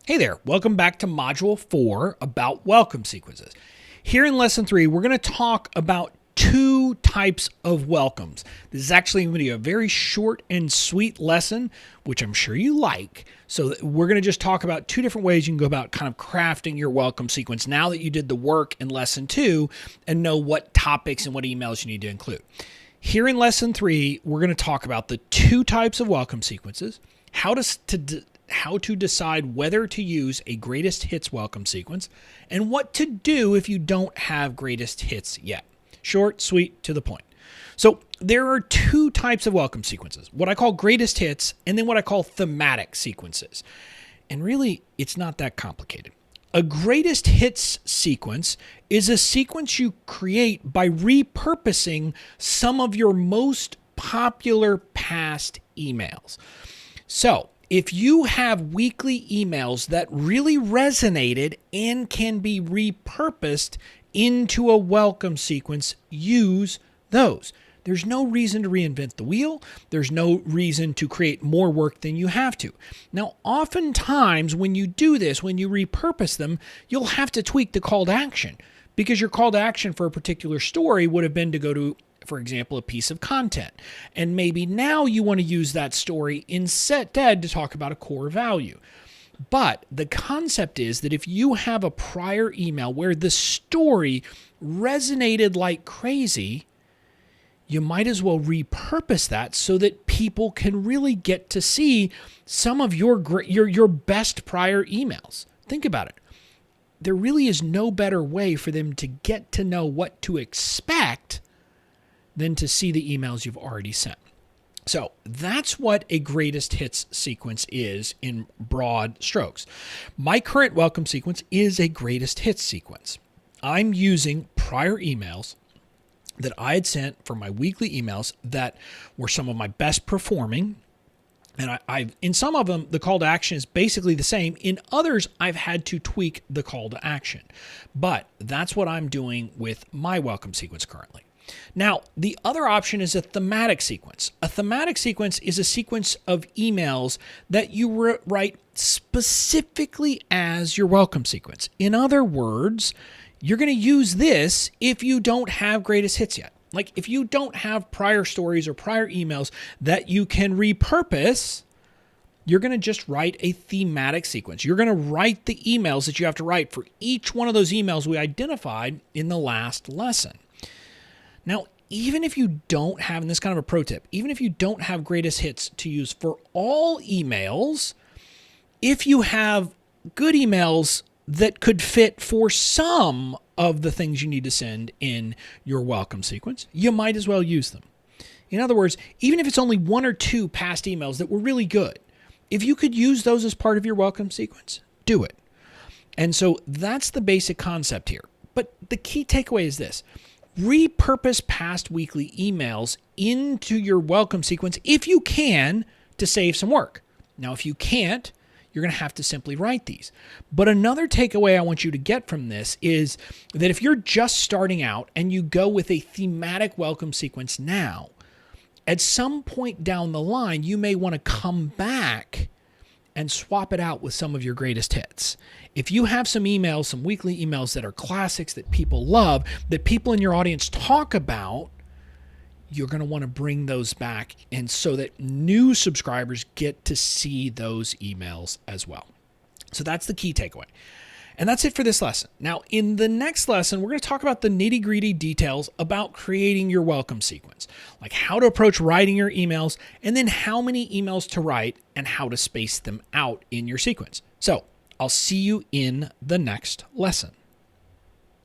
Hey there, welcome back to Module 4 about welcome sequences. Here in Lesson 3, we're going to talk about two types of welcomes. This is actually going to be a very short and sweet lesson, which I'm sure you like. So we're going to just talk about two different ways you can go about kind of crafting your welcome sequence now that you did the work in Lesson 2 and know what topics and what emails you need to include. Here in Lesson 3, we're going to talk about the two types of welcome sequences, how to decide whether to use a greatest hits welcome sequence, and what to do if you don't have greatest hits yet. Short, sweet, to the point. So there are two types of welcome sequences, what I call greatest hits and then what I call thematic sequences. And really, it's not that complicated. A greatest hits sequence is a sequence you create by repurposing some of your most popular past emails. So if you have weekly emails that really resonated and can be repurposed into a welcome sequence, use those. There's no reason to reinvent the wheel. There's no reason to create more work than you have to. Now, oftentimes when you do this, when you repurpose them, you'll have to tweak the call to action because your call to action for a particular story would have been to go to, for example, a piece of content. And maybe now you want to use that story instead to talk about a core value. But the concept is that if you have a prior email where the story resonated like crazy, you might as well repurpose that so that people can really get to see some of your best prior emails. Think about it. There really is no better way for them to get to know what to expect than to see the emails you've already sent. So that's what a greatest hits sequence is in broad strokes. My current welcome sequence is a greatest hits sequence. I'm using prior emails that I had sent for my weekly emails that were some of my best performing. And I've in some of them, the call to action is basically the same. In others, I've had to tweak the call to action. But that's what I'm doing with my welcome sequence currently. Now, the other option is a thematic sequence. A thematic sequence is a sequence of emails that you write specifically as your welcome sequence. In other words, you're going to use this if you don't have greatest hits yet. Like if you don't have prior stories or prior emails that you can repurpose, you're going to just write a thematic sequence. You're going to write the emails that you have to write for each one of those emails we identified in the last lesson. Now, even if you don't have, and this is kind of a pro tip, even if you don't have greatest hits to use for all emails, if you have good emails that could fit for some of the things you need to send in your welcome sequence, you might as well use them. In other words, even if it's only one or two past emails that were really good, if you could use those as part of your welcome sequence, do it. And so that's the basic concept here. But the key takeaway is this. Repurpose past weekly emails into your welcome sequence if you can to save some work. Now, if you can't, you're going to have to simply write these. But another takeaway I want you to get from this is that if you're just starting out and you go with a thematic welcome sequence now, at some point down the line, you may want to come back and swap it out with some of your greatest hits. If you have some emails, some weekly emails that are classics that people love, that people in your audience talk about, you're going to want to bring those back and so that new subscribers get to see those emails as well. So that's the key takeaway. And that's it for this lesson. Now, in the next lesson, we're going to talk about the nitty-gritty details about creating your welcome sequence, like how to approach writing your emails, and then how many emails to write and how to space them out in your sequence. So I'll see you in the next lesson.